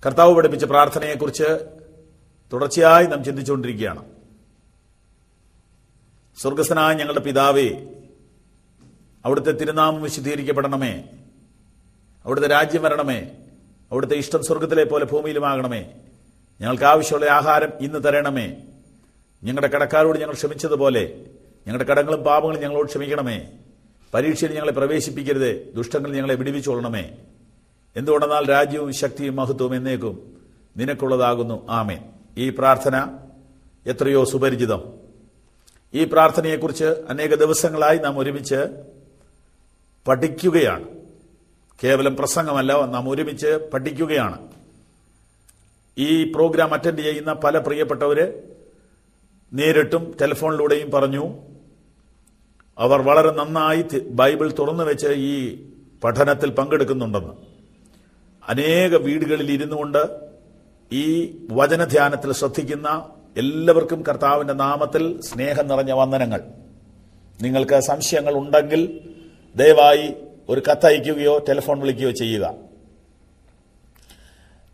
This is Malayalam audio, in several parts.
കർത്താവ് പഠിപ്പിച്ച പ്രാർത്ഥനയെക്കുറിച്ച് തുടർച്ചയായി നാം ചിന്തിച്ചുകൊണ്ടിരിക്കുകയാണ്. സ്വർഗസ്ഥനായ ഞങ്ങളുടെ പിതാവേ, അവിടുത്തെ തിരുനാമം വിശുദ്ധീകരിക്കപ്പെടണമേ, അവിടുത്തെ രാജ്യം വരണമേ, അവിടുത്തെ ഇഷ്ടം സ്വർഗത്തിലെ പോലെ ഭൂമിയിലുമാകണമേ. ഞങ്ങൾക്ക് ആവശ്യമുള്ള ആഹാരം ഇന്ന് തരണമേ. ഞങ്ങളുടെ കടക്കാരോട് ഞങ്ങൾ ക്ഷമിച്ചതുപോലെ ഞങ്ങളുടെ കടങ്ങളും പാപങ്ങളും ഞങ്ങളോട് ക്ഷമിക്കണമേ. പരീക്ഷയിൽ ഞങ്ങളെ പ്രവേശിപ്പിക്കരുതേ, ദുഷ്ടങ്ങളിൽ ഞങ്ങളെ വിടുവിച്ചോളണമേ. എന്തുകൊണ്ടെന്നാൽ രാജ്യവും ശക്തിയും മഹത്വവും എന്നേക്കും നിനക്കുള്ളതാകുന്നു. ആമേൻ. ഈ പ്രാർത്ഥന എത്രയോ സുപരിചിതം. ഈ പ്രാർത്ഥനയെക്കുറിച്ച് അനേക ദിവസങ്ങളായി നാം ഒരുമിച്ച് പഠിക്കുകയാണ്. കേവലം പ്രസംഗമല്ല, നാം ഒരുമിച്ച് പഠിക്കുകയാണ്. ഈ പ്രോഗ്രാം അറ്റൻഡ് ചെയ്യുന്ന പല പ്രിയപ്പെട്ടവര് നേരിട്ടും ടെലിഫോണിലൂടെയും പറഞ്ഞു, അവർ വളരെ നന്നായി ബൈബിൾ തുറന്നു വെച്ച് ഈ പഠനത്തിൽ പങ്കെടുക്കുന്നുണ്ടെന്ന്. അനേക വീടുകളിൽ ഇരുന്നു കൊണ്ട് ഈ വചനധ്യാനത്തിൽ ശ്രദ്ധിക്കുന്ന എല്ലാവർക്കും കർത്താവിന്റെ നാമത്തിൽ സ്നേഹം നിറഞ്ഞ വന്ദനങ്ങൾ. നിങ്ങൾക്ക് സംശയങ്ങൾ ഉണ്ടെങ്കിൽ ദയവായി ഒരു കത്തയക്കുകയോ ടെലിഫോൺ വിളിക്കുകയോ ചെയ്യുക.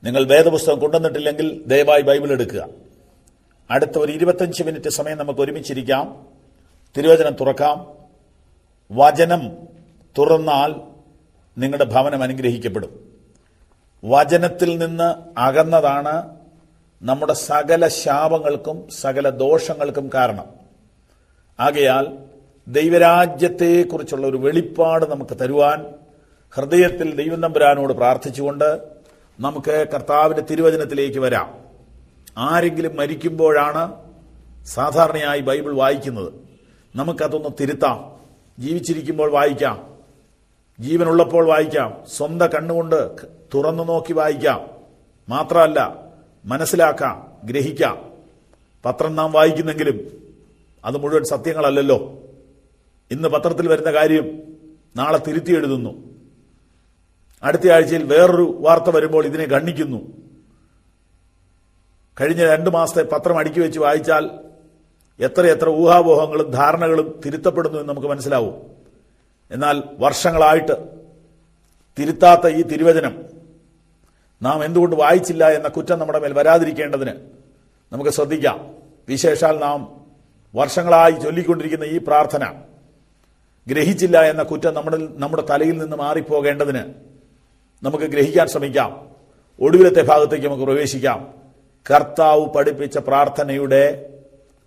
നിങ്ങൾ വേദപുസ്തകം കൊണ്ടുവന്നിട്ടില്ലെങ്കിൽ ദയവായി ബൈബിൾ എടുക്കുക. അടുത്ത ഒരു 25 മിനിറ്റ് സമയം നമുക്ക് ഒരുമിച്ചിരിക്കാം. തിരുവചനം തുറക്കാം. വചനം തുറന്നാൽ നിങ്ങളുടെ ഭവനം അനുഗ്രഹിക്കപ്പെടും. വചനത്തിൽ നിന്ന് അകന്നതാണ് നമ്മുടെ സകല ശാപങ്ങൾക്കും സകല ദോഷങ്ങൾക്കും കാരണം. ആകയാൽ ദൈവരാജ്യത്തെക്കുറിച്ചുള്ള ഒരു വെളിപ്പാട് നമുക്ക് തരുവാൻ ഹൃദയത്തിൽ ദൈവം തമ്പുരാനോട് പ്രാർത്ഥിച്ചുകൊണ്ട് നമുക്ക് കർത്താവിന്റെ തിരുവചനത്തിലേക്ക് വരാം. ആരെങ്കിലും മരിക്കുമ്പോഴാണ് സാധാരണയായി ബൈബിൾ വായിക്കുന്നത്. നമുക്കതൊന്ന് തിരുത്താം. ജീവിച്ചിരിക്കുമ്പോൾ വായിക്കാം, ജീവനുള്ളപ്പോൾ വായിക്കാം, സ്വന്തം കണ്ണുകൊണ്ട് തുറന്നു നോക്കി വായിക്കാം. മാത്രമല്ല, മനസ്സിലാക്കാം, ഗ്രഹിക്കാം. പത്രം നാം വായിക്കുന്നെങ്കിലും അത് മുഴുവൻ സത്യങ്ങളല്ലല്ലോ. ഇന്ന് പത്രത്തിൽ വരുന്ന കാര്യം നാളെ തിരുത്തി എഴുതുന്നു. അടുത്ത ആഴ്ചയിൽ വേറൊരു വാർത്ത വരുമ്പോൾ ഇതിനെ ഗണ്ണിക്കുന്നു. കഴിഞ്ഞ 2 മാസത്തെ പത്രം അടുക്കി വെച്ച് വായിച്ചാൽ എത്രയെത്ര ഊഹാപോഹങ്ങളും ധാരണകളും തിരുത്തപ്പെടുന്നു എന്ന് നമുക്ക് മനസ്സിലാവും. എന്നാൽ വർഷങ്ങളായിട്ട് തിരുത്താത്ത ഈ തിരുവചനം നാം എന്തുകൊണ്ട് വായിച്ചില്ല എന്ന കുറ്റം നമ്മുടെ മേൽ വരാതിരിക്കേണ്ടതിന് നമുക്ക് ശ്രദ്ധിക്കാം. വിശേഷാൽ നാം വർഷങ്ങളായി ചൊല്ലിക്കൊണ്ടിരിക്കുന്ന ഈ പ്രാർത്ഥന ഗ്രഹിച്ചില്ല എന്ന കുറ്റം നമ്മുടെ തലയിൽ നിന്ന് മാറിപ്പോകേണ്ടതിന് നമുക്ക് ഗ്രഹിക്കാൻ ശ്രമിക്കാം. ഒടുവിലത്തെ ഭാഗത്തേക്ക് നമുക്ക് പ്രവേശിക്കാം. കർത്താവ് പഠിപ്പിച്ച പ്രാർത്ഥനയുടെ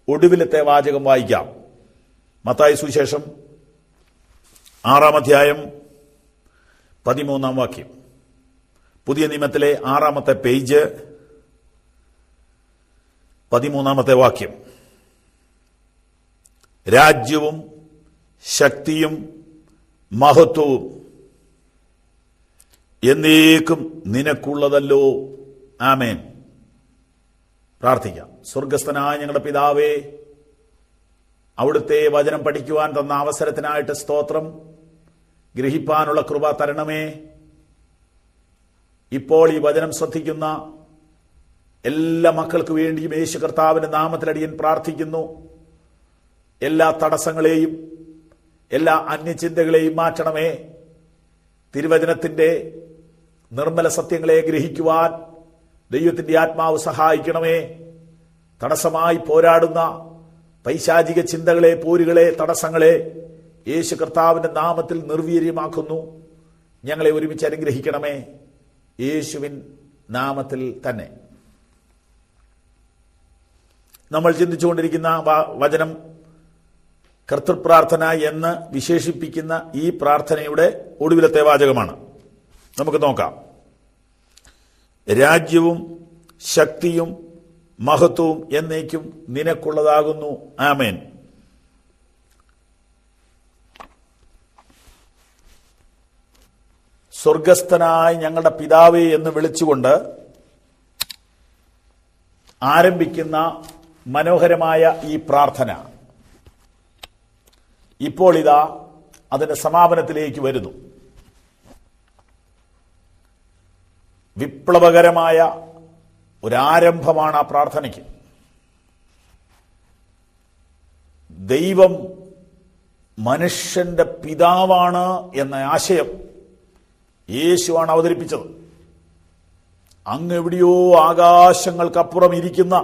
ഒടുവിലത്തെ വാചകം വായിക്കാം. മത്തായി സുവിശേഷം 6-ാം അധ്യായം 13-ാം വാക്യം. പുതിയ നിയമത്തിലെ 6-ാമത്തെ പേജ് 13-ാമത്തെ വാക്യം. രാജ്യവും ശക്തിയും മഹത്വവും എന്നേക്കും നിനക്കുള്ളതല്ലോ. ആമേൻ. പ്രാർത്ഥിക്കാം. സ്വർഗസ്ഥനായ ഞങ്ങളുടെ പിതാവേ, അവിടുത്തെ വചനം പഠിക്കുവാൻ തന്ന അവസരത്തിനായിട്ട് സ്തോത്രം. ഗ്രഹിപ്പാനുള്ള കൃപ തരണമേ. ഇപ്പോൾ ഈ വചനം ശ്രദ്ധിക്കുന്ന എല്ലാ മക്കൾക്ക് വേണ്ടിയും യേശു കർത്താവിന്റെ നാമത്തിലടിയൻ പ്രാർത്ഥിക്കുന്നു. എല്ലാ തടസ്സങ്ങളെയും എല്ലാ അന്യചിന്തകളെയും മാറ്റണമേ. തിരുവചനത്തിന്റെ നിർമ്മല സത്യങ്ങളെ ഗ്രഹിക്കുവാൻ ദൈവത്തിന്റെ ആത്മാവ് സഹായിക്കണമേ. തടസ്സമായി പോരാടുന്ന പൈശാചിക ചിന്തകളെ, പോരുകളെ, തടസ്സങ്ങളെ യേശു കർത്താവിന്റെ നാമത്തിൽ നിർവീര്യമാക്കുന്നു. ഞങ്ങളെ ഒരുമിച്ച് അനുഗ്രഹിക്കണമേ, യേശുവിൻ നാമത്തിൽ തന്നെ. നമ്മൾ ചിന്തിച്ചുകൊണ്ടിരിക്കുന്ന വചനം കർത്തൃപ്രാർത്ഥന എന്ന് വിശേഷിപ്പിക്കുന്ന ഈ പ്രാർത്ഥനയുടെ ഒടുവിലത്തെ വാചകമാണ്. നമുക്ക് നോക്കാം. രാജ്യവും ശക്തിയും മഹത്വവും എന്നേക്കും നിനക്കുള്ളതാകുന്നു. ആമേൻ. സ്വർഗസ്ഥനായ ഞങ്ങളുടെ പിതാവേ എന്ന് വിളിച്ചുകൊണ്ട് ആരംഭിക്കുന്ന മനോഹരമായ ഈ പ്രാർത്ഥന ഇപ്പോൾ ഇതാ അതിന്റെ സമാപനത്തിലേക്ക് വരുന്നു. വിപ്ലവകരമായ ഒരാരംഭമാണ് ആ പ്രാർത്ഥനയ്ക്ക്. ദൈവം മനുഷ്യന്റെ പിതാവാണ് എന്ന ആശയം യേശുവാണ് അവതരിപ്പിച്ചത്. അങ്ങ് എവിടെയോ ആകാശങ്ങൾക്കപ്പുറം ഇരിക്കുന്ന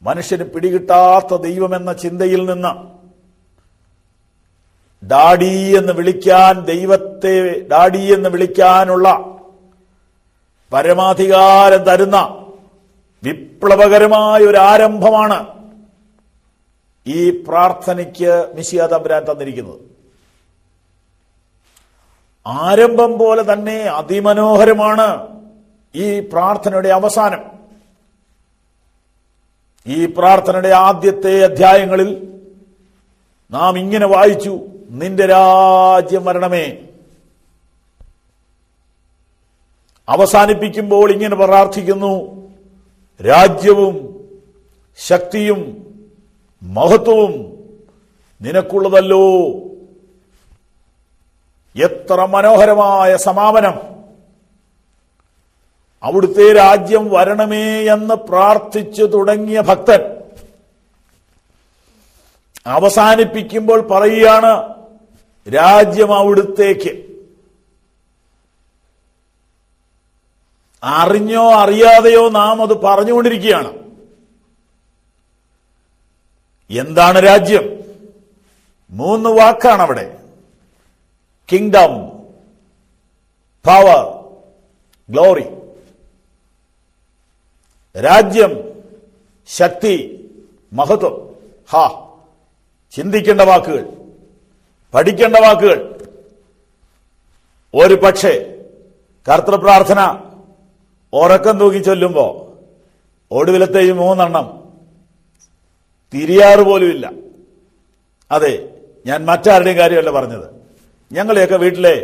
മനുഷ്യന് പിടികിട്ടാത്ത ദൈവമെന്ന ചിന്തയിൽ നിന്ന് ഡാഡി എന്ന് വിളിക്കാൻ, ദൈവത്തെ ഡാഡി എന്ന് വിളിക്കാനുള്ള പരമാധികാരം തരുന്ന വിപ്ലവകരമായ ഒരു ആരംഭമാണ് ഈ പ്രാർത്ഥനയ്ക്ക് മിശിഹാ തമ്പുരാൻ തന്നിരിക്കുന്നത്. ആരംഭം പോലെ തന്നെ അതിമനോഹരമാണ് ഈ പ്രാർത്ഥനയുടെ അവസാനം. ഈ പ്രാർത്ഥനയുടെ ആദ്യത്തെ അധ്യായങ്ങളിൽ നാം ഇങ്ങനെ വായിച്ചു, നിന്റെ രാജ്യം വരണമേ. അവസാനിപ്പിക്കുമ്പോൾ ഇങ്ങനെ പ്രാർത്ഥിക്കുന്നു, രാജ്യവും ശക്തിയും മഹത്വവും നിനക്കുള്ളതല്ലോ. എത്ര മനോഹരമായ സമാപനം! അവിടുത്തെ രാജ്യം വരണമേ എന്ന് പ്രാർത്ഥിച്ചു തുടങ്ങിയ ഭക്തൻ അവസാനിപ്പിക്കുമ്പോൾ പറയുകയാണ്, രാജ്യം അവിടുത്തേക്ക്. അറിഞ്ഞോ അറിയാതെയോ നാം അത് പറഞ്ഞുകൊണ്ടിരിക്കുകയാണ്. എന്താണ് രാജ്യം? 3 വാക്കാണ് അവിടെ. Kingdom, power, glory. രാജ്യം, ശക്തി, മഹത്വം. ചിന്തിക്കേണ്ട വാക്കുകൾ, പഠിക്കേണ്ട വാക്കുകൾ. ഒരു പക്ഷേ കർത്തൃപ്രാർത്ഥന ഉറക്കം തൂക്കി ചൊല്ലുമ്പോ ഒടുവിലത്തെ ഈ 3 തിരിയാറ് പോലുമില്ല. അതെ, ഞാൻ മറ്റാരുടെയും കാര്യമല്ല പറഞ്ഞത്. ഞങ്ങളെയൊക്കെ വീട്ടിലെ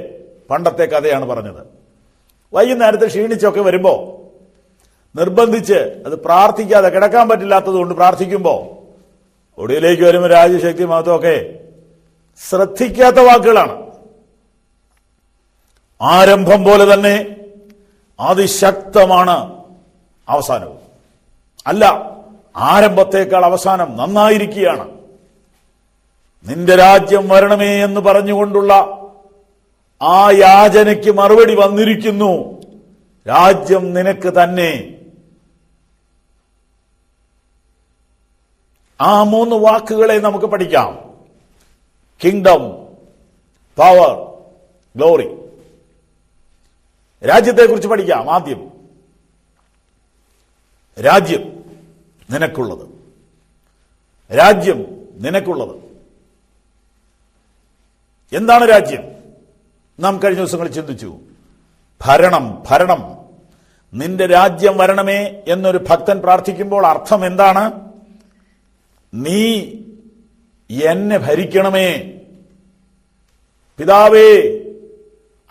പണ്ടത്തെ കഥയാണ് പറഞ്ഞത്. വൈകുന്നേരത്തെ ക്ഷീണിച്ചൊക്കെ വരുമ്പോ നിർബന്ധിച്ച് അത് പ്രാർത്ഥിക്കാതെ കിടക്കാൻ പറ്റില്ലാത്തത് കൊണ്ട് പ്രാർത്ഥിക്കുമ്പോ ഒടുവിലേക്ക് വരുമ്പോൾ രാജ്യശക്തി മഹത്വമൊക്കെ ശ്രദ്ധിക്കാത്ത വാക്കുകളാണ്. ആരംഭം പോലെ തന്നെ അതിശക്തമാണ് അവസാനവും. അല്ല, ആരംഭത്തേക്കാൾ അവസാനം നന്നായിരിക്കുകയാണ്. നിന്റെ രാജ്യം വരണമേ എന്ന് പറഞ്ഞുകൊണ്ടുള്ള ആ യാചനയ്ക്ക് മറുപടി വന്നിരിക്കുന്നു. രാജ്യം നിനക്ക് തന്നെ. ആ 3 വാക്കുകളെ നമുക്ക് പഠിക്കാം. Kingdom, power, glory. രാജ്യത്തെക്കുറിച്ച് പഠിക്കാം. ആദ്യം രാജ്യം നിനക്കുള്ളത്. രാജ്യം നിനക്കുള്ളത്. എന്താണ് രാജ്യം? നാം കഴിഞ്ഞ ദിവസങ്ങളിൽ ചിന്തിച്ചു. ഭരണം. നിന്റെ രാജ്യം വരണമേ എന്നൊരു ഭക്തൻ പ്രാർത്ഥിക്കുമ്പോൾ അർത്ഥം എന്താണ്? നീ എന്നെ ഭരിക്കണമേ. പിതാവേ,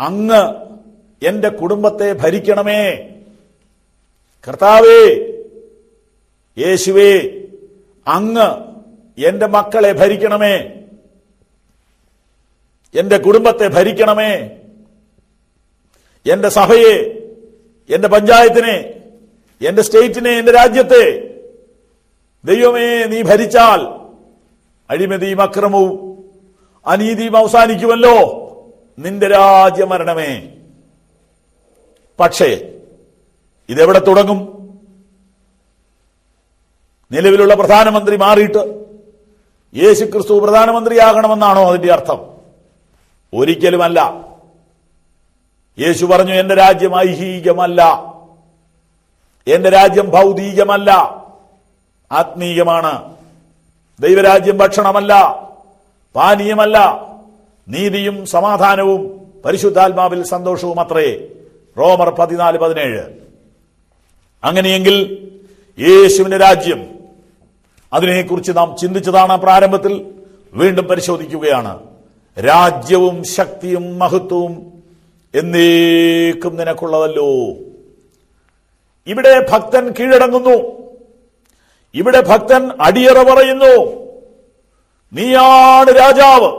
അങ്ങ് എന്റെ കുടുംബത്തെ ഭരിക്കണമേ. കർത്താവേ, യേശുവേ, അങ്ങ് എന്റെ മക്കളെ ഭരിക്കണമേ, എന്റെ കുടുംബത്തെ ഭരിക്കണമേ, എന്റെ സഭയെ, എന്റെ പഞ്ചായത്തിനെ, എന്റെ സ്റ്റേറ്റിനെ, എന്റെ രാജ്യത്തെ. ദൈവമേ, നീ ഭരിച്ചാൽ അഴിമതിയും അക്രമവും അനീതിയും അവസാനിക്കുമല്ലോ. നിന്റെ രാജ്യം വരണമേ. പക്ഷേ ഇതെവിടെ തുടങ്ങും? നിലവിലുള്ള പ്രധാനമന്ത്രി മാറിയിട്ട് യേശുക്രിസ്തു പ്രധാനമന്ത്രിയാകണമെന്നാണോ അതിന്റെ അർത്ഥം? ഒരിക്കലുമല്ല. യേശു പറഞ്ഞു, എന്റെ രാജ്യം ഐഹികമല്ല, എന്റെ രാജ്യം ഭൗതികമല്ല, ആത്മീയമാണ്. ദൈവരാജ്യം ഭക്ഷണമല്ല, പാനീയമല്ല, നീതിയും സമാധാനവും പരിശുദ്ധാത്മാവിൽ സന്തോഷവും അത്രേ. റോമർ 14:17. അങ്ങനെയെങ്കിൽ യേശുവിന്റെ രാജ്യം, അതിനെക്കുറിച്ച് നാം ചിന്തിച്ചതാണ് പ്രാരംഭത്തിൽ. വീണ്ടും പരിശോധിക്കുകയാണ്. രാജ്യവും ശക്തിയും മഹത്വവും എന്നേക്കും നിനക്കുള്ളതല്ലോ. ഇവിടെ ഭക്തൻ കീഴടങ്ങുന്നു. ഇവിടെ ഭക്തൻ അടിയറ പറയുന്നു. നീയാണ് രാജാവ്,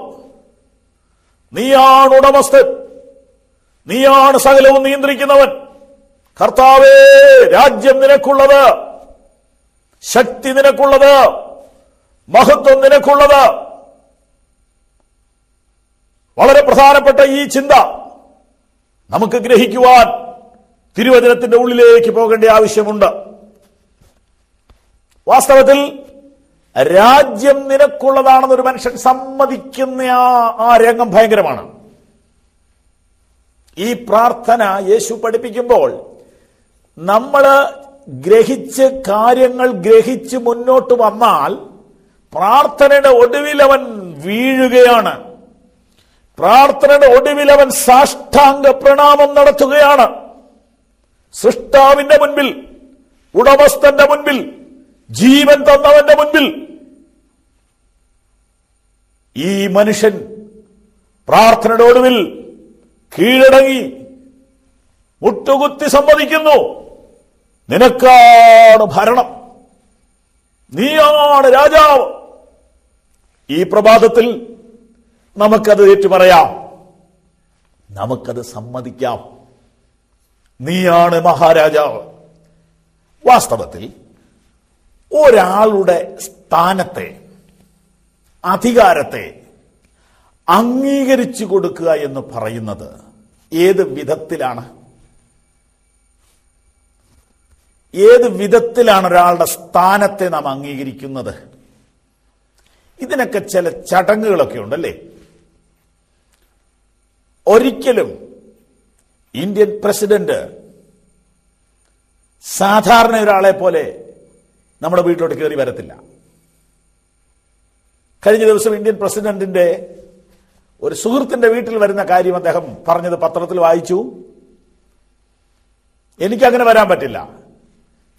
നീയാണ് ഉടമസ്ഥൻ, നീയാണ് സകലവും നിയന്ത്രിക്കുന്നവൻ. കർത്താവേ, രാജ്യം നിനക്കുള്ളത്, ശക്തി നിനക്കുള്ളത്, മഹത്വം നിനക്കുള്ളത്. വളരെ പ്രധാനപ്പെട്ട ഈ ചിന്ത നമുക്ക് ഗ്രഹിക്കുവാൻ തിരുവചനത്തിന്റെ ഉള്ളിലേക്ക് പോകേണ്ട ആവശ്യമുണ്ട്. വാസ്തവത്തിൽ രാജ്യം നിനക്കുള്ളതാണെന്ന് ഒരു മനുഷ്യൻ സമ്മതിക്കുന്ന ആ രംഗം ഭയങ്കരമാണ്. ഈ പ്രാർത്ഥന യേശു പഠിപ്പിക്കുമ്പോൾ നമ്മൾ കാര്യങ്ങൾ ഗ്രഹിച്ച് മുന്നോട്ട് വന്നാൽ പ്രാർത്ഥനയുടെ ഒടുവിൽ അവൻ വീഴുകയാണ്. പ്രാർത്ഥനയുടെ ഒടുവിൽ അവൻ സാഷ്ടാംഗ പ്രണാമം നടത്തുകയാണ്. സൃഷ്ടാവിന്റെ മുൻപിൽ, ഉടമസ്ഥന്റെ മുൻപിൽ, ജീവൻ തന്നവന്റെ മുൻപിൽ ഈ മനുഷ്യൻ പ്രാർത്ഥനയുടെ ഒടുവിൽ കീഴടങ്ങി മുട്ടുകുത്തി സമ്മതിക്കുന്നു, നിനക്കാണ് ഭരണം, നീയാണ് രാജാവ്. ഈ പ്രഭാതത്തിൽ നമുക്കത് ഏറ്റുപറയാം, നമുക്കത് സമ്മതിക്കാം. നീയാണ് മഹാരാജാവ്. വാസ്തവത്തിൽ ഒരാളുടെ സ്ഥാനത്തെ, അധികാരത്തെ അംഗീകരിച്ചു കൊടുക്കുക എന്ന് പറയുന്നത് ഏത് വിധത്തിലാണ്? ഏത് വിധത്തിലാണ് ഒരാളുടെ സ്ഥാനത്തെ നാം അംഗീകരിക്കുന്നത്? ഇതിനൊക്കെ ചില ചടങ്ങുകളൊക്കെ ഉണ്ടല്ലേ. ഒരിക്കലും ഇന്ത്യൻ പ്രസിഡന്റ് സാധാരണ ഒരാളെ പോലെ നമ്മുടെ വീട്ടിലോട്ട് കയറി വരത്തില്ല. കഴിഞ്ഞ ദിവസം ഇന്ത്യൻ പ്രസിഡന്റിന്റെ ഒരു സുഹൃത്തിന്റെ വീട്ടിൽ വരുന്ന കാര്യം അദ്ദേഹം പറഞ്ഞത് പത്രത്തിൽ വായിച്ചു. എനിക്കങ്ങനെ വരാൻ പറ്റില്ല,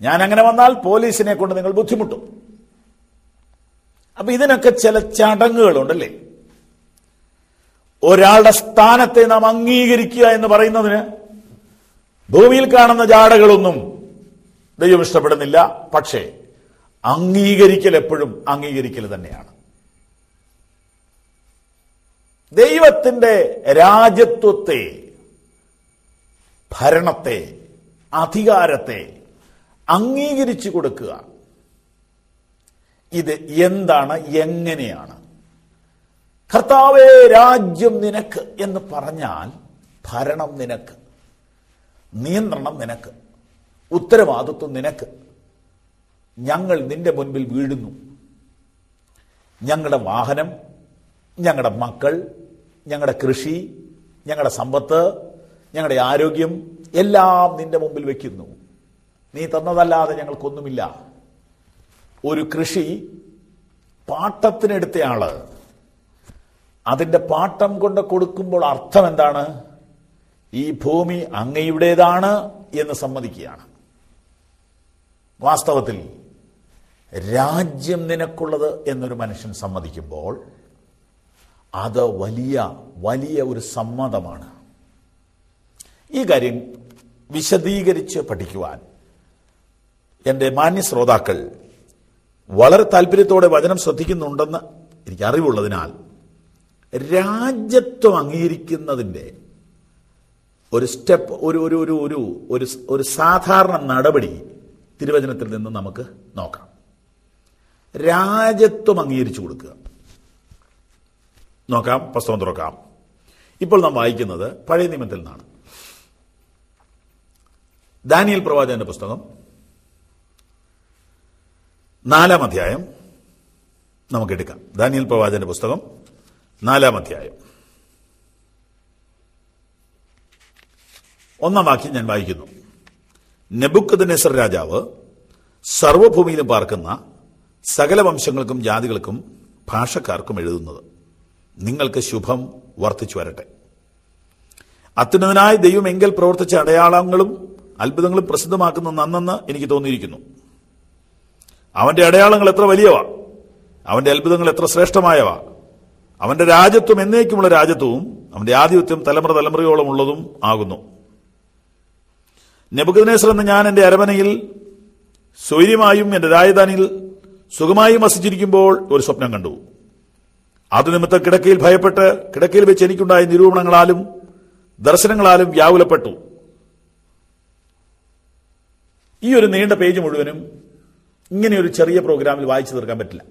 ഞാൻ അങ്ങനെ വന്നാൽ പോലീസിനെ കൊണ്ട് നിങ്ങൾ ബുദ്ധിമുട്ടും. അപ്പൊ ഇതിനൊക്കെ ചില ചടങ്ങുകളുണ്ടല്ലേ. ഒരാളുടെ സ്ഥാനത്തെ നാം അംഗീകരിക്കുക എന്ന് പറയുന്നതിന് ഭൂമിയിൽ കാണുന്ന ജാടകളൊന്നും ദൈവം ഇഷ്ടപ്പെടുന്നില്ല. പക്ഷേ അംഗീകരിക്കൽ എപ്പോഴും അംഗീകരിക്കൽ തന്നെയാണ്. ദൈവത്തിന്റെ രാജത്വത്തെ, ഭരണത്തെ, അധികാരത്തെ അംഗീകരിച്ചു കൊടുക്കുക. ഇത് എന്താണ്, എങ്ങനെയാണ്? കർത്താവേ, രാജ്യം നിനക്ക് എന്ന് പറഞ്ഞാൽ ഭരണം നിനക്ക്, നിയന്ത്രണം നിനക്ക്, ഉത്തരവാദിത്വം നിനക്ക്. ഞങ്ങൾ നിന്റെ മുൻപിൽ വീഴുന്നു. ഞങ്ങളുടെ വാഹനം, ഞങ്ങളുടെ മക്കൾ, ഞങ്ങളുടെ കൃഷി, ഞങ്ങളുടെ സമ്പത്ത്, ഞങ്ങളുടെ ആരോഗ്യം എല്ലാം നിന്റെ മുമ്പിൽ വെക്കുന്നു. നീ തന്നതല്ലാതെ ഞങ്ങൾക്കൊന്നുമില്ല. ഒരു കൃഷി പാട്ടത്തിനെടുത്തയാള് അതിന്റെ പാട്ടം കൊണ്ട് കൊടുക്കുമ്പോൾ അർത്ഥം എന്താണ്? ഈ ഭൂമി അങ്ങയുടേതാണ് എന്ന് സമ്മതിക്കുകയാണ്. വാസ്തവത്തിൽ രാജ്യം നിനക്കുള്ളത് എന്നൊരു മനുഷ്യൻ സമ്മതിക്കുമ്പോൾ അത് വലിയ വലിയ ഒരു സമ്മതമാണ്. ഈ കാര്യം വിശദീകരിച്ച് പഠിക്കുവാൻ എൻ്റെ മാന്യ ശ്രോതാക്കൾ വളരെ താല്പര്യത്തോടെ വചനം ശ്രദ്ധിക്കുന്നുണ്ടെന്ന് എനിക്ക് അറിവുള്ളതിനാൽ രാജ്യത്വം അംഗീകരിക്കുന്നതിൻ്റെ ഒരു സ്റ്റെപ്പ്, ഒരു സാധാരണ നടപടി തിരുവചനത്തിൽ നിന്ന് നമുക്ക് നോക്കാം. രാജ്യത്വം അംഗീകരിച്ചു കൊടുക്കുക. നോക്കാം, പുസ്തകം തുറക്കാം. ഇപ്പോൾ നാം വായിക്കുന്നത് പഴയ നിയമത്തിൽ നിന്നാണ്. ദാനിയേൽ പ്രവാചകന്റെ പുസ്തകം 4-ാം അധ്യായം നമുക്കെടുക്കാം. ദാനിയേൽ പ്രവാചകന്റെ പുസ്തകം 4-ാം അധ്യായം 1-ാം വാക്യം ഞാൻ വായിക്കുന്നു. നെബൂഖദ്നേസർ രാജാവ് സർവ്വഭൂമിയിലും പാർക്കുന്ന സകല വംശങ്ങൾക്കും ജാതികൾക്കും ഭാഷക്കാർക്കും എഴുതുന്നത്, നിങ്ങൾക്ക് ശുഭം വർദ്ധിച്ചു വരട്ടെ. അത്യുന്നതനായ ദൈവം എങ്കിൽ പ്രവർത്തിച്ച അടയാളങ്ങളും അത്ഭുതങ്ങളും പ്രസിദ്ധമാക്കുന്ന നന്നെന്ന് എനിക്ക് തോന്നിയിരിക്കുന്നു. അവന്റെ അടയാളങ്ങൾ എത്ര വലിയവ, അവന്റെ അത്ഭുതങ്ങൾ എത്ര ശ്രേഷ്ഠമായവ. അവന്റെ രാജ്യത്വം എന്നേക്കുമുള്ള രാജ്യത്വവും അവന്റെ ആധിപത്യം തലമുറ തലമുറയോളം ഉള്ളതും ആകുന്നു. നെബൂഖദ്നേസർ എന്ന ഞാൻ എന്റെ അരമനയിൽ സ്വൈര്യമായും എന്റെ രാജധാനിയിൽ സുഖമായും വസിച്ചിരിക്കുമ്പോൾ ഒരു സ്വപ്നം കണ്ടു. അതുനിമിത്തം കിടക്കയിൽ ഭയപ്പെട്ട് കിടക്കയിൽ വെച്ച് എനിക്കുണ്ടായ നിരൂപണങ്ങളാലും ദർശനങ്ങളാലും വ്യാകുലപ്പെട്ടു. ഈ ഒരു നീണ്ട പേജ് മുഴുവനും ഇങ്ങനെയൊരു ചെറിയ പ്രോഗ്രാമിൽ വായിച്ചു തീർക്കാൻ പറ്റില്ല.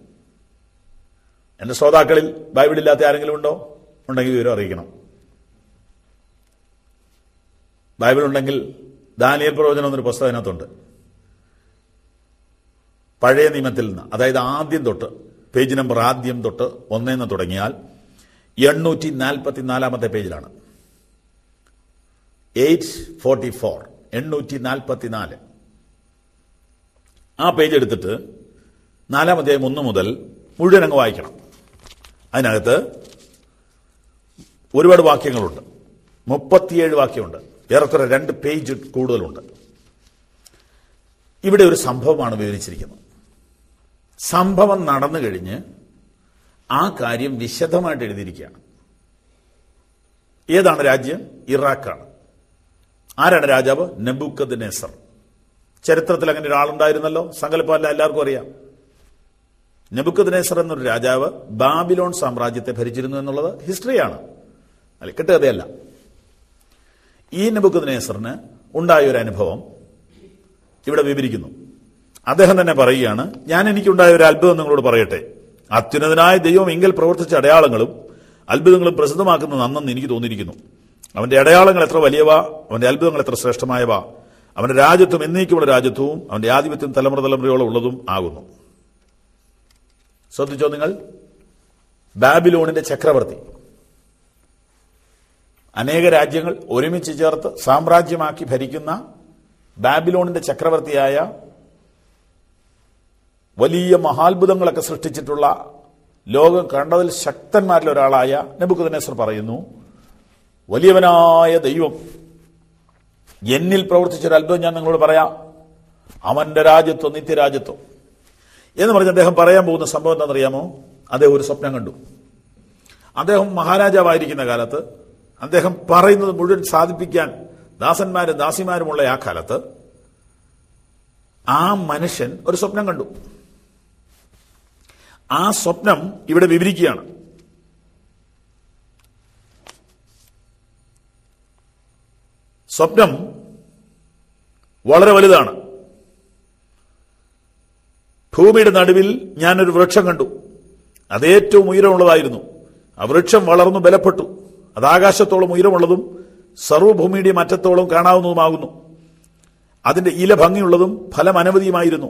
എന്റെ ശ്രോതാക്കളിൽ ബൈബിളില്ലാത്ത ആരെങ്കിലും ഉണ്ടോ? ഉണ്ടെങ്കിൽ വിവരം അറിയിക്കണം. ബൈബിൾ ഉണ്ടെങ്കിൽ ദാനിയേൽ പ്രവചനം എന്നൊരു പുസ്തകം അതിനകത്തുണ്ട്. പഴയ നിയമത്തിൽ നിന്ന്, അതായത് ആദ്യം തൊട്ട്, പേജ് നമ്പർ ആദ്യം തൊട്ട് 1 തുടങ്ങിയാൽ 844 പേജിലാണ്. 844 844. ആ പേജ് എടുത്തിട്ട് 4-ാം അധ്യായം 1 മുതൽ മുഴുവൻ അങ്ങ് വായിക്കണം. അതിനകത്ത് ഒരുപാട് വാക്യങ്ങളുണ്ട്. 37 വാക്യമുണ്ട്. ഏറെക്കുറെ 2 പേജ് കൂടുതലുണ്ട്. ഇവിടെ ഒരു സംഭവമാണ് വിവരിച്ചിരിക്കുന്നത്. സംഭവം നടന്നു കഴിഞ്ഞ് ആ കാര്യം വിശദമായിട്ട് എഴുതിയിരിക്കുകയാണ്. ഏതാണ് രാജ്യം? ഇറാഖാണ്. ആരാണ് രാജാവ്? നെബൂഖദ്നേസർ. ചരിത്രത്തിൽ അങ്ങനെ ഒരാളുണ്ടായിരുന്നല്ലോ, സങ്കല്പമല്ല, എല്ലാവർക്കും അറിയാം. നെബൂഖദ്നേസർ എന്നൊരു രാജാവ് ബാബിലോൺ സാമ്രാജ്യത്തെ ഭരിച്ചിരുന്നു എന്നുള്ളത് ഹിസ്റ്ററിയാണ്, അല്ല കെട്ടുകഥയല്ല. ഈ നെബൂഖദ്നേസറിന് ഉണ്ടായ ഒരു അനുഭവം ഇവിടെ വിവരിക്കുന്നു. അദ്ദേഹം തന്നെ പറയുകയാണ്, ഞാൻ എനിക്കുണ്ടായ ഒരു അത്ഭുതം നിങ്ങളോട് പറയട്ടെ. അത്യുന്നതനായ ദൈവം എങ്കിൽ പ്രവർത്തിച്ച അടയാളങ്ങളും അത്ഭുതങ്ങളും പ്രസിദ്ധമാക്കുന്ന നന്നെന്ന് എനിക്ക് തോന്നിയിരിക്കുന്നു. അവന്റെ അടയാളങ്ങൾ എത്ര വലിയവ, അവന്റെ അത്ഭുതങ്ങൾ എത്ര ശ്രേഷ്ഠമായവ. അവന്റെ രാജ്യത്വം എന്നേക്കുമുള്ള രാജ്യത്വവും അവന്റെ ആധിപത്യം തലമുറയോളം ഉള്ളതും ആകുന്നു. ശ്രദ്ധിച്ചോ നിങ്ങൾ? ബാബിലോണിന്റെ ചക്രവർത്തി അനേക രാജ്യങ്ങൾ ഒരുമിച്ച് ചേർത്ത് സാമ്രാജ്യമാക്കി ഭരിക്കുന്ന ബാബിലോണിന്റെ ചക്രവർത്തിയായ, വലിയ മഹാത്ഭുതങ്ങളൊക്കെ സൃഷ്ടിച്ചിട്ടുള്ള, ലോകം കണ്ടതിൽ ശക്തന്മാരിൽ ഒരാളായ നെബൂഖദ്നേസർ പറയുന്നു, വലിയവനായ ദൈവം എന്നിൽ പ്രവർത്തിച്ചൊരു അത്ഭുതം ഞാൻ നിങ്ങളോട് പറയാം. അവന്റെ രാജ്യത്വം നിത്യരാജ്യത്വം എന്ന് പറഞ്ഞ് അദ്ദേഹം പറയാൻ പോകുന്ന സംഭവം എന്താണെന്നറിയാമോ? അദ്ദേഹം ഒരു സ്വപ്നം കണ്ടു. അദ്ദേഹം മഹാരാജാവായിരിക്കുന്ന കാലത്ത്, അദ്ദേഹം പറയുന്നത് മുഴുവൻ സാധിപ്പിക്കാൻ ദാസന്മാരും ദാസിമാരുമുള്ള ആ കാലത്ത് ആ മനുഷ്യൻ ഒരു സ്വപ്നം കണ്ടു. ആ സ്വപ്നം ഇവിടെ വിവരിക്കുകയാണ്. സ്വപ്നം വളരെ വലുതാണ്. ഭൂമിയുടെ നടുവിൽ ഞാനൊരു വൃക്ഷം കണ്ടു. അത് ഏറ്റവും ഉയരമുള്ളതായിരുന്നു. ആ വൃക്ഷം വളർന്നു ബലപ്പെട്ടു. അത് ആകാശത്തോളം ഉയരമുള്ളതും സർവ്വഭൂമിയുടെ അറ്റത്തോളം കാണാവുന്നതുമാകുന്നു. അതിന്റെ ഇല ഭംഗിയുള്ളതും ഫലം അനവധിയുമായിരുന്നു.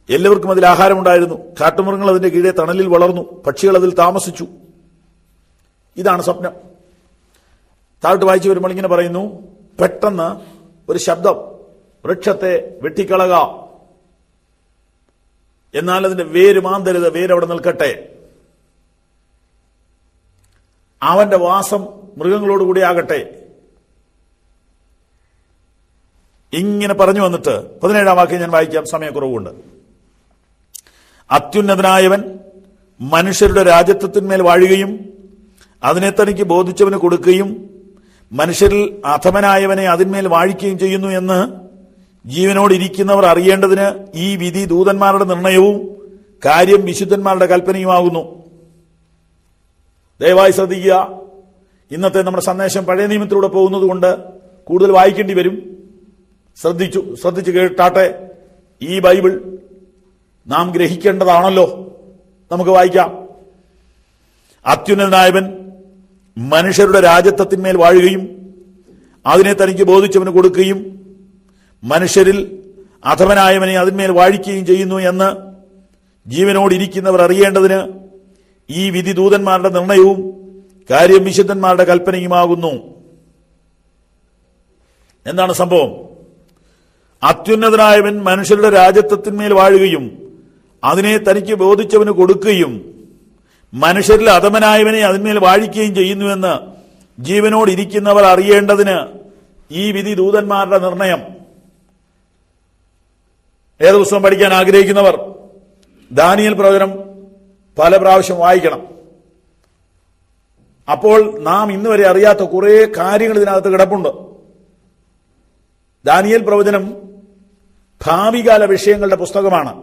എല്ലാവർക്കും അതിൽ ആഹാരമുണ്ടായിരുന്നു. കാട്ടുമൃഗങ്ങൾ അതിന്റെ കീഴെ തണലിൽ വളർന്നു. പക്ഷികൾ അതിൽ താമസിച്ചു. ഇതാണ് സ്വപ്നം. താഴോട്ട് വായിച്ചു വരുമ്പോൾ ഇങ്ങനെ പറയുന്നു, പെട്ടെന്ന് ഒരു ശബ്ദം, വൃക്ഷത്തെ വെട്ടിക്കളക, എന്നാൽ അതിന്റെ വേര് മാന്തരുത്, വേരവിടെ നിൽക്കട്ടെ. അവന്റെ വാസം മൃഗങ്ങളോടുകൂടി ആകട്ടെ. ഇങ്ങനെ പറഞ്ഞു വന്നിട്ട് 17-ാം വാക്യം ഞാൻ വായിക്കാം, സമയക്കുറവുണ്ട്. അത്യുന്നതനായവൻ മനുഷ്യരുടെ രാജത്വത്തിന്മേൽ വാഴുകയും അതിനെ തനിക്ക് ബോധിച്ചവന് കൊടുക്കുകയും മനുഷ്യരിൽ അധമനായവനെ അതിന്മേൽ വാഴിക്കുകയും ചെയ്യുന്നു എന്ന് ജീവനോടിരിക്കുന്നവർ അറിയേണ്ടതിന് ഈ വിധി ദൂതന്മാരുടെ നിർണയവും കാര്യം വിശുദ്ധന്മാരുടെ കൽപ്പനയുമാകുന്നു. ദയവായി ശ്രദ്ധിക്കുക. ഇന്നത്തെ നമ്മുടെ സന്ദേശം പഴയ നിയമത്തിലൂടെ പോകുന്നത് കൊണ്ട് കൂടുതൽ വായിക്കേണ്ടി വരും. ശ്രദ്ധിച്ചു കേട്ടാട്ടെ. ഈ ബൈബിൾ നാം ഗ്രഹിക്കേണ്ടതാണല്ലോ. നമുക്ക് വായിക്കാം. അത്യുന്നതനായവൻ മനുഷ്യരുടെ രാജത്വത്തിന്മേൽ വാഴുകയും അതിനെ തനിക്ക് ബോധിച്ചവന് കൊടുക്കുകയും മനുഷ്യരിൽ അധമനായവനെ അതിന്മേൽ വാഴിക്കുകയും ചെയ്യുന്നു എന്ന് ജീവനോടിരിക്കുന്നവർ അറിയേണ്ടതിന് ഈ വിധി ദൂതന്മാരുടെ നിർണയവും കാര്യം വിശുദ്ധന്മാരുടെ കൽപ്പനയുമാകുന്നു. എന്താണ് സംഭവം? അത്യുന്നതനായവൻ മനുഷ്യരുടെ രാജത്വത്തിന്മേൽ വാഴുകയും അതിനെ തനിക്ക് ബോധിച്ചവന് കൊടുക്കുകയും മനുഷ്യരിൽ അധമനായവനെ അതിന്മേൽ വാഴിക്കുകയും ചെയ്യുന്നുവെന്ന് ജീവനോടിരിക്കുന്നവർ അറിയേണ്ടതിന് ഈ വിധി ദൂതന്മാരുടെ നിർണയം. ഏത് പുസ്തകം പഠിക്കാൻ ആഗ്രഹിക്കുന്നവർ ദാനിയേൽ പ്രവചനം പല പ്രാവശ്യം വായിക്കണം. അപ്പോൾ നാം ഇന്നുവരെ അറിയാത്ത കുറെ കാര്യങ്ങൾ ഇതിനകത്ത് കിടപ്പുണ്ട്. ദാനിയേൽ പ്രവചനം ഭാവികാല വിഷയങ്ങളുടെ പുസ്തകമാണ്.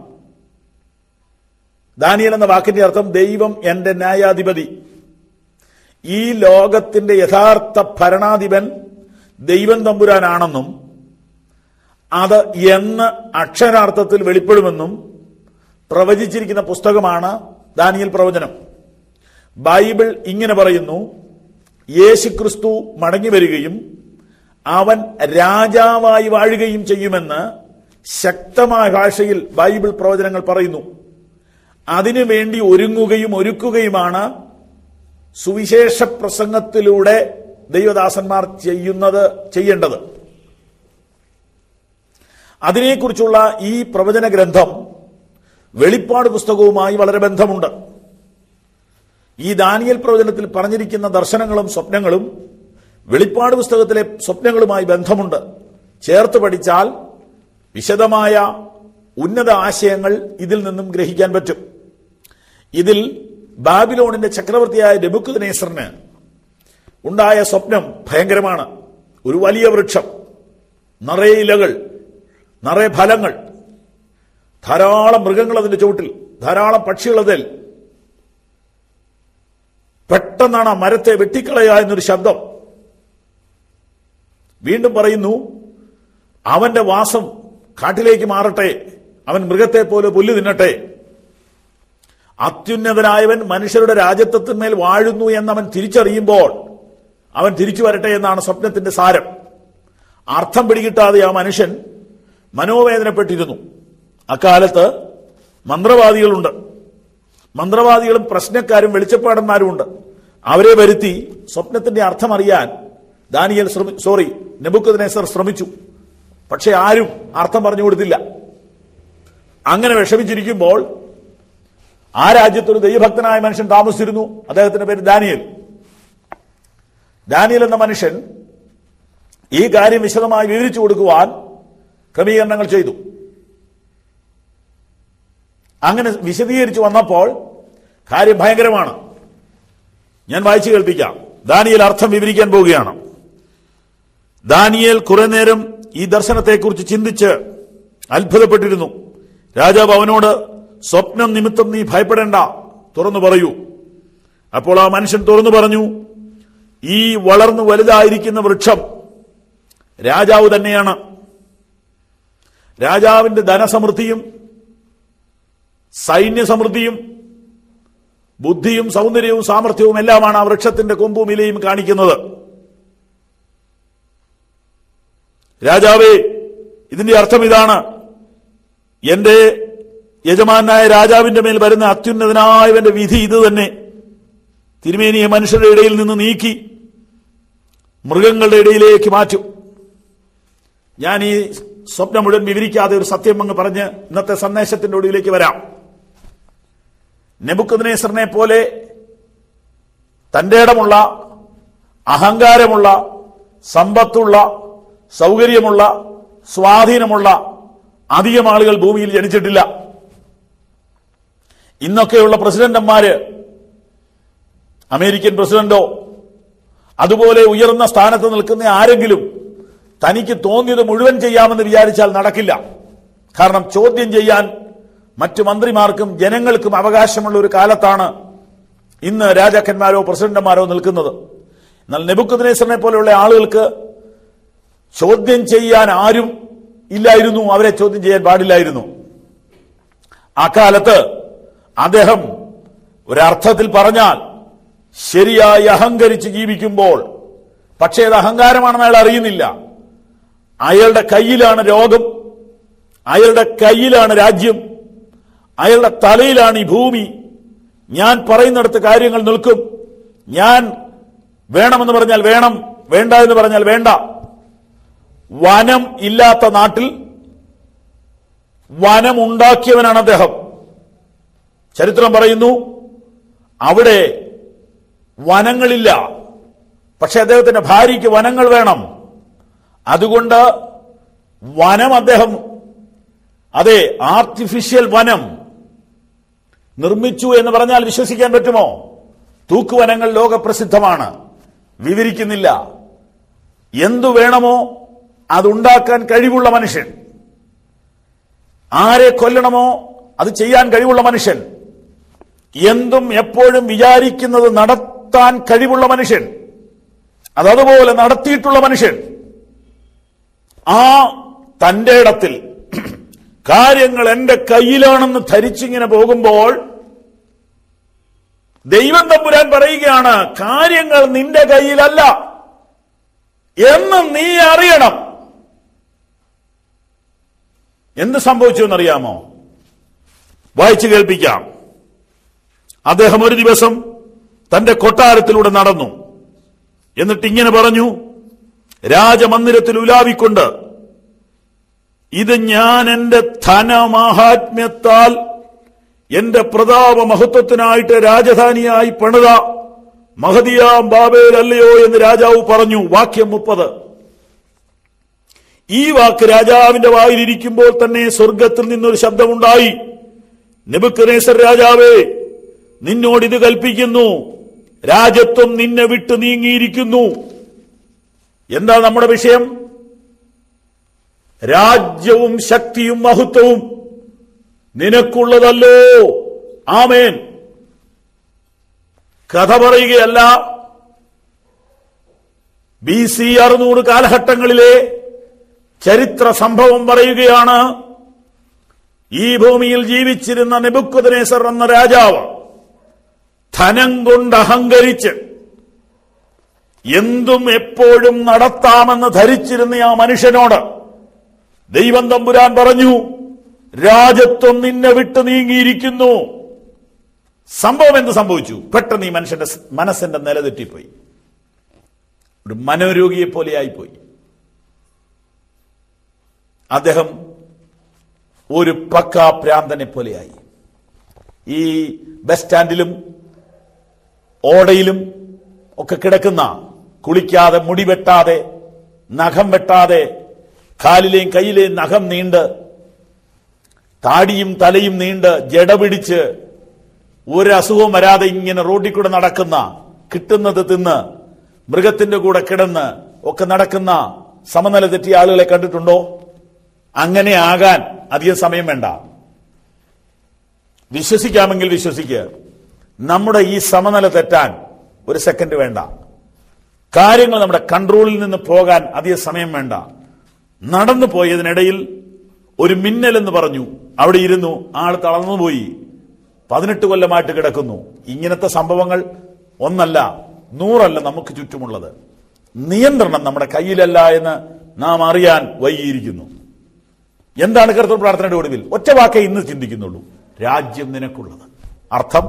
ദാനിയേൽ എന്ന വാക്കിന്റെ അർത്ഥം ദൈവം എന്റെ ന്യായാധിപതി. ഈ ലോകത്തിന്റെ യഥാർത്ഥ ഭരണാധിപൻ ദൈവം തമ്പുരാനാണെന്നും അത് എന്ന് അക്ഷരാർത്ഥത്തിൽ വെളിപ്പെടുമെന്നും പ്രവചിച്ചിരിക്കുന്ന പുസ്തകമാണ് ദാനിയേൽ പ്രവചനം. ബൈബിൾ ഇങ്ങനെ പറയുന്നു, യേശുക്രിസ്തു മടങ്ങി വരികയും അവൻ രാജാവായി വാഴുകയും ചെയ്യുമെന്ന് ശക്തമായ ഭാഷയിൽ ബൈബിൾ പ്രവചനങ്ങൾ പറയുന്നു. അതിനുവേണ്ടി ഒരുക്കുകയുമാണ് സുവിശേഷ പ്രസംഗത്തിലൂടെ ദൈവദാസന്മാർ ചെയ്യേണ്ടത്. അതിനെക്കുറിച്ചുള്ള ഈ പ്രവചന ഗ്രന്ഥം വെളിപ്പാട് പുസ്തകവുമായി വളരെ ബന്ധമുണ്ട്. ഈ ദാനിയേൽ പ്രവചനത്തിൽ പറഞ്ഞിരിക്കുന്ന ദർശനങ്ങളും സ്വപ്നങ്ങളും വെളിപ്പാട് പുസ്തകത്തിലെ സ്വപ്നങ്ങളുമായി ബന്ധമുണ്ട്. ചേർത്ത് പഠിച്ചാൽ വിശദമായ ഉന്നത ആശയങ്ങൾ ഇതിൽ നിന്നും ഗ്രഹിക്കാൻ പറ്റും. ഇതിൽ ബാബിലോണിന്റെ ചക്രവർത്തിയായ നെബൂഖദ്നേസറിന് ഉണ്ടായ സ്വപ്നം ഭയങ്കരമാണ്. ഒരു വലിയ വൃക്ഷം, നിറയെ ഇലകൾ, നിറയെ ഫലങ്ങൾ, ധാരാളം മൃഗങ്ങൾ അതിന്റെ ചുവട്ടിൽ, ധാരാളം പക്ഷികൾ അതിൽ. പെട്ടെന്നാണ് ആ മരത്തെ വെട്ടിക്കളയുക എന്നൊരു ശബ്ദം. വീണ്ടും പറയുന്നു, അവന്റെ വാസം കാട്ടിലേക്ക് മാറട്ടെ, അവൻ മൃഗത്തെ പോലെ പുല്ല് തിന്നട്ടെ. അത്യുന്നതനായവൻ മനുഷ്യരുടെ രാജത്വത്തിന്മേൽ വാഴുന്നു എന്നവൻ തിരിച്ചറിയുമ്പോൾ അവൻ തിരിച്ചു വരട്ടെ എന്നാണ് സ്വപ്നത്തിന്റെ സാരം. അർത്ഥം പിടികിട്ടാതെ ആ മനുഷ്യൻ മനോവേദനപ്പെട്ടിരുന്നു. അക്കാലത്ത് മന്ത്രവാദികളുണ്ട്. മന്ത്രവാദികളും പ്രശ്നക്കാരും വെളിച്ചപ്പാടന്മാരുമുണ്ട്. അവരെ വരുത്തി സ്വപ്നത്തിന്റെ അർത്ഥം അറിയാൻ നെബൂഖദ്നേസർ ശ്രമിച്ചു. പക്ഷെ ആരും അർത്ഥം പറഞ്ഞു കൊടുത്തില്ല. അങ്ങനെ വിഷമിച്ചിരിക്കുമ്പോൾ ആ രാജ്യത്തൊരു ദൈവഭക്തനായ മനുഷ്യൻ താമസിച്ചിരുന്നു. അദ്ദേഹത്തിന്റെ പേര് ദാനിയേൽ. ദാനിയേൽ എന്ന മനുഷ്യൻ ഈ കാര്യം വിശദമായി വിവരിച്ചു കൊടുക്കുവാൻ ക്രമീകരണങ്ങൾ ചെയ്തു. അങ്ങനെ വിശദീകരിച്ചു വന്നപ്പോൾ കാര്യം ഭയങ്കരമാണ്. ഞാൻ വായിച്ചു കേൾപ്പിക്കാം. ദാനിയേൽ അർത്ഥം വിവരിക്കാൻ പോവുകയാണ്. ദാനിയേൽ കുറെ നേരം ഈ ദർശനത്തെക്കുറിച്ച് ചിന്തിച്ച് അത്ഭുതപ്പെട്ടിരുന്നു. രാജാവ് അവനോട്, സ്വപ്നം നിമിത്തം നീ ഭയപ്പെടേണ്ട, തുറന്നു പറയൂ. അപ്പോൾ ആ മനുഷ്യൻ തുറന്നു പറഞ്ഞു, ഈ വളർന്നു വലുതായിരിക്കുന്ന വൃക്ഷം രാജാവ് തന്നെയാണ്. രാജാവിന്റെ ധനസമൃദ്ധിയും സൈന്യസമൃദ്ധിയും ബുദ്ധിയും സൗന്ദര്യവും സാമർഥ്യവും എല്ലാമാണ് ആ വൃക്ഷത്തിന്റെ കൊമ്പും ഇലയും കാണിക്കുന്നത്. രാജാവേ, ഇതിന്റെ അർത്ഥം ഇതാണ്: എന്റെ യജമാനായ രാജാവിന്റെ മേൽ വരുന്ന അത്യുന്നതനായവന്റെ വിധി ഇത് തന്നെ. തിരുമേനിയെ മനുഷ്യരുടെ ഇടയിൽ നിന്ന് നീക്കി മൃഗങ്ങളുടെ ഇടയിലേക്ക് മാറ്റും. ഞാൻ ഈ സ്വപ്നം മുഴുവൻ വിവരിക്കാതെ ഒരു സത്യം അങ്ങ് പറഞ്ഞ് ഇന്നത്തെ സന്ദേശത്തിന്റെ ഒടുവിലേക്ക് വരാം. നെബൂഖദ്നേസറിനെ പോലെ തന്റെ ഇടമുള്ള, അഹങ്കാരമുള്ള, സമ്പത്തുള്ള, സൗകര്യമുള്ള, സ്വാധീനമുള്ള അധികം ആളുകൾ ഭൂമിയിൽ ജനിച്ചിട്ടില്ല. ഇന്നൊക്കെയുള്ള പ്രസിഡന്റന്മാര്, അമേരിക്കൻ പ്രസിഡന്റോ അതുപോലെ ഉയർന്ന സ്ഥാനത്ത് നിൽക്കുന്ന ആരെങ്കിലും തനിക്ക് തോന്നിയത് മുഴുവൻ ചെയ്യാമെന്ന് വിചാരിച്ചാൽ നടക്കില്ല. കാരണം ചോദ്യം ചെയ്യാൻ മറ്റു മന്ത്രിമാർക്കും ജനങ്ങൾക്കും അവകാശമുള്ള ഒരു കാലത്താണ് ഇന്ന് രാജാക്കന്മാരോ പ്രസിഡന്റുമാരോ നിൽക്കുന്നത്. എന്നാൽ നെബൂഖദ്നേസറിനെ പോലെയുള്ള ആളുകൾക്ക് ചോദ്യം ചെയ്യാൻ ആരും ഇല്ലായിരുന്നു. അവരെ ചോദ്യം ചെയ്യാൻ പാടില്ലായിരുന്നു. അക്കാലത്ത് അദ്ദേഹം ഒരർത്ഥത്തിൽ പറഞ്ഞാൽ ശരിയായി അഹങ്കരിച്ച് ജീവിക്കുമ്പോൾ, പക്ഷേ അത് അഹങ്കാരമാണെന്ന് അയാൾ അറിയുന്നില്ല. അയാളുടെ കയ്യിലാണ് രോഗം, അയാളുടെ കയ്യിലാണ് രാജ്യം, അയാളുടെ തലയിലാണ് ഈ ഭൂമി. ഞാൻ പറയുന്നിടത്ത് കാര്യങ്ങൾ നിൽക്കും. ഞാൻ വേണമെന്ന് പറഞ്ഞാൽ വേണം, വേണ്ട എന്ന് പറഞ്ഞാൽ വേണ്ട. വനം ഇല്ലാത്ത നാട്ടിൽ വനമുണ്ടാക്കിയവനാണ് അദ്ദേഹം. ചരിത്രം പറയുന്നു അവിടെ വനങ്ങളില്ല, പക്ഷെ അദ്ദേഹത്തിന്റെ ഭാര്യയ്ക്ക് വനങ്ങൾ വേണം. അതുകൊണ്ട് വനം അദ്ദേഹം, അതെ, ആർട്ടിഫിഷ്യൽ വനം നിർമ്മിച്ചു എന്ന് പറഞ്ഞാൽ വിശ്വസിക്കാൻ പറ്റുമോ? തൂക്കുവനങ്ങൾ ലോകപ്രസിദ്ധമാണ്, വിവരിക്കുന്നില്ല. എന്തു വേണമോ അതുണ്ടാക്കാൻ കഴിവുള്ള മനുഷ്യൻ, ആരെ കൊല്ലണമോ അത് ചെയ്യാൻ കഴിവുള്ള മനുഷ്യൻ, എന്തും എപ്പോഴും വിചാരിക്കുന്നത് നടത്താൻ കഴിവുള്ള മനുഷ്യൻ, അതതുപോലെ നടത്തിയിട്ടുള്ള മനുഷ്യൻ. ആ തന്റെ ഇടത്തിൽ കാര്യങ്ങൾ എന്റെ കയ്യിലാണെന്ന് ധരിച്ചിങ്ങനെ പോകുമ്പോൾ ദൈവം തമ്പുരാൻ പറയുകയാണ്, കാര്യങ്ങൾ നിന്റെ കയ്യിലല്ല, എന്ന് നീ അറിയണം. എന്ത് സംഭവിച്ചു എന്നറിയാമോ? വായിച്ചു കേൾപ്പിക്കാം. അദ്ദേഹം ഒരു ദിവസം തന്റെ കൊട്ടാരത്തിലൂടെ നടന്നു. എന്നിട്ട് ഇങ്ങനെ പറഞ്ഞു, രാജമന്ദിരത്തിൽ ഉലാവിക്കൊണ്ട്, ഇത് ഞാൻ എന്റെ ധനമാഹാത്മ്യത്താൽ എന്റെ പ്രതാപ മഹത്വത്തിനായിട്ട് രാജധാനിയായി പണിത മഹദിയാം ബാബേൽ അല്ലയോ എന്ന് രാജാവ് പറഞ്ഞു. വാക്യം 30. ഈ വാക്ക് രാജാവിന്റെ വായിലിരിക്കുമ്പോൾ തന്നെ സ്വർഗത്തിൽ നിന്നൊരു ശബ്ദമുണ്ടായി, നെബൂഖദ്നേസർ രാജാവേ, നിന്നോട് ഇത് കൽപ്പിക്കുന്നു, രാജത്വം നിന്നെ വിട്ട് നീങ്ങിയിരിക്കുന്നു. എന്താ നമ്മുടെ വിഷയം? രാജ്യവും ശക്തിയും മഹത്വവും നിനക്കുള്ളതല്ലോ. ആമേൻ. കഥ പറയുകയല്ല. BC 600 കാലഘട്ടങ്ങളിലെ ചരിത്ര സംഭവം പറയുകയാണ്. ഈ ഭൂമിയിൽ ജീവിച്ചിരുന്ന നെബൂഖദ്നേസർ എന്ന രാജാവ് ധനം കൊണ്ട് അഹങ്കരിച്ച് എന്തും എപ്പോഴും നടത്താമെന്ന് ധരിച്ചിരുന്ന ആ മനുഷ്യനോട് ദൈവം തമ്പുരാൻ പറഞ്ഞു, രാജത്വം നിന്നെ വിട്ട് നീങ്ങിയിരിക്കുന്നു. സംഭവം എന്ത് സംഭവിച്ചു? പെട്ടെന്ന് ഈ മനുഷ്യന്റെ മനസ്സിന്റെ നിലതെറ്റിപ്പോയി. ഒരു മനോരോഗിയെ പോലെയായിപ്പോയി. അദ്ദേഹം ഒരു പക്കാ പ്രാന്തനെ പോലെയായി. ഈ ബസ് സ്റ്റാൻഡിലും ഓടയിലും ഒക്കെ കിടക്കുന്ന, കുളിക്കാതെ, മുടി വെട്ടാതെ, നഖം വെട്ടാതെ, കാലിലെയും കയ്യിലെയും നഖം നീണ്ട്, താടിയും തലയും നീണ്ട്, ജട പിടിച്ച്, ഒരസുഖവും വരാതെ ഇങ്ങനെ റോഡിൽ കൂടെ നടക്കുന്ന, കിട്ടുന്നത് തിന്ന്, മൃഗത്തിന്റെ കൂടെ കിടന്ന് ഒക്കെ നടക്കുന്ന സമനില തെറ്റിയ ആളുകളെ കണ്ടിട്ടുണ്ടോ? അങ്ങനെ ആകാൻ അധികം സമയം വേണ്ട. വിശ്വസിക്കാമെങ്കിൽ വിശ്വസിക്കുക. നമ്മുടെ ഈ സമനില തെറ്റാൻ ഒരു സെക്കൻഡ് വേണ്ട. കാര്യങ്ങൾ നമ്മുടെ കൺട്രോളിൽ നിന്ന് പോകാൻ അധികം സമയം വേണ്ട. നടന്നു പോയതിനിടയിൽ ഒരു മിന്നൽ എന്ന് പറഞ്ഞു. അവിടെ ഇരുന്നു. ആൾ തളർന്നുപോയി. 18 കൊല്ലമായിട്ട് കിടക്കുന്നു. ഇങ്ങനത്തെ സംഭവങ്ങൾ ഒന്നല്ല, 100 നമുക്ക് ചുറ്റുമുള്ളത്. നിയന്ത്രണം നമ്മുടെ കയ്യിലല്ല എന്ന് നാം അറിയാൻ വൈകിയിരിക്കുന്നു. എന്താണ് കർത്തൃ പ്രാർത്ഥനയുടെ ഒടുവിൽ? ഒറ്റ വാക്കേ ഇന്ന് ചിന്തിക്കുന്നുള്ളൂ. രാജ്യം നിനക്കുള്ളത്. അർത്ഥം,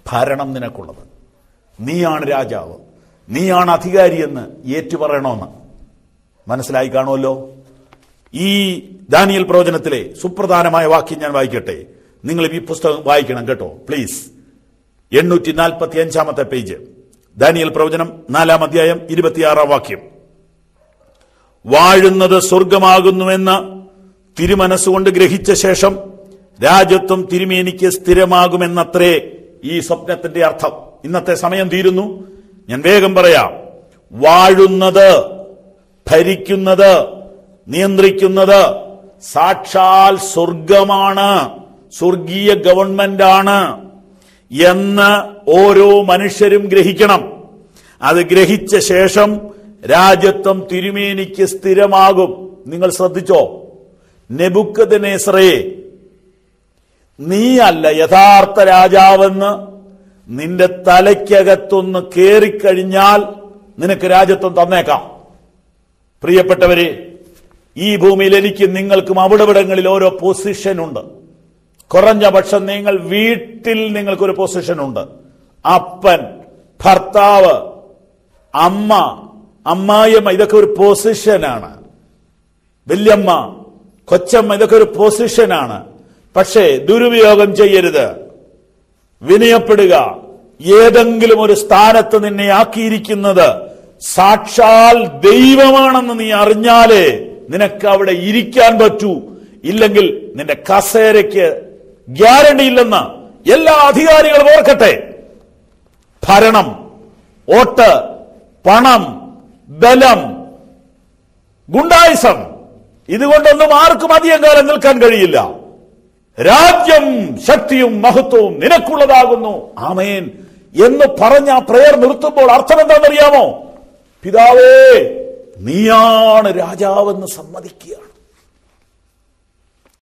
ഭരണം നിനക്കുള്ളത്. നീയാണ് രാജാവ്, നീയാണ് അധികാരിയെന്ന് ഏറ്റുപറയണമെന്ന് മനസ്സിലായി കാണുമല്ലോ. ഈ ദാനിയേൽ പ്രവചനത്തിലെ സുപ്രധാനമായ വാക്യം ഞാൻ വായിക്കട്ടെ. നിങ്ങൾ ഈ പുസ്തകം വായിക്കണം കേട്ടോ, പ്ലീസ്. 845 പേജ്, ദാനിയേൽ പ്രവചനം 4-ാം അധ്യായം 26-ാം വാക്യം. വാഴുന്നത് സ്വർഗമാകുന്നുവെന്ന് തിരുമനസ്സുകൊണ്ട് ഗ്രഹിച്ച ശേഷം രാജ്യത്വം തിരുമേനിക്ക് സ്ഥിരമാകുമെന്നത്രേ ഈ സ്വപ്നത്തിന്റെ അർത്ഥം. ഇന്നത്തെ സമയം തീരുന്നു, ഞാൻ വേഗം പറയാം. വാഴുന്നത്, ഭരിക്കുന്നത്, നിയന്ത്രിക്കുന്നത് സാക്ഷാൽ സ്വർഗമാണ്, സ്വർഗീയ ഗവൺമെന്റാണ് എന്ന് ഓരോ മനുഷ്യരും ഗ്രഹിക്കണം. അത് ഗ്രഹിച്ച ശേഷം രാജ്യത്വം തിരുമേനിക്ക് സ്ഥിരമാകും. നിങ്ങൾ ശ്രദ്ധിച്ചോ? നെബൂഖദ്നേസറേ, നീയല്ല യഥാർത്ഥ രാജാവെന്ന് നിന്റെ തലയ്ക്കകത്തൊന്ന് കേറിക്കഴിഞ്ഞാൽ നിനക്ക് രാജ്യത്വം തന്നേക്കാം. പ്രിയപ്പെട്ടവരെ, ഈ ഭൂമിയിൽ എനിക്കും നിങ്ങൾക്കും അവിടവിടങ്ങളിൽ ഓരോ പൊസിഷൻ ഉണ്ട്. കുറഞ്ഞ പക്ഷം നിങ്ങൾ വീട്ടിൽ നിങ്ങൾക്കൊരു പൊസിഷൻ ഉണ്ട്. അപ്പൻ, ഭർത്താവ്, അമ്മ, അമ്മായിയമ്മ, ഇതൊക്കെ ഒരു പൊസിഷനാണ്. വല്യമ്മ, കൊച്ചമ്മ, ഇതൊക്കെ ഒരു പൊസിഷനാണ്. പക്ഷേ ദുരുപയോഗം ചെയ്യരുത്. വിനയപ്പെടുക. ഏതെങ്കിലും ഒരു സ്ഥാനത്ത് നിന്നെ ആക്കിയിരിക്കുന്നത് സാക്ഷാൽ ദൈവമാണെന്ന് നീ അറിഞ്ഞാലേ നിനക്ക് അവിടെ ഇരിക്കാൻ പറ്റൂ. ഇല്ലെങ്കിൽ നിന്റെ കസേരയ്ക്ക് ഗ്യാരണ്ടി ഇല്ലെന്ന് എല്ലാ അധികാരികളും ഓർക്കട്ടെ. ഭരണം, വോട്ട്, പണം, ബലം, ഗുണ്ടായിസം, ഇതുകൊണ്ടൊന്നും ആർക്കും അധികം കാലം നിൽക്കാൻ കഴിയില്ല. രാജ്യം, ശക്തിയും മഹത്വവും നിനക്കുള്ളതാകുന്നു, ആമേൻ എന്ന് പറഞ്ഞ ആ പ്രയർ നിർത്തുമ്പോൾ അർത്ഥം എന്താണെന്നറിയാമോ? പിതാവേ, നീയാണ് രാജാവെന്ന് സമ്മതിക്കുക.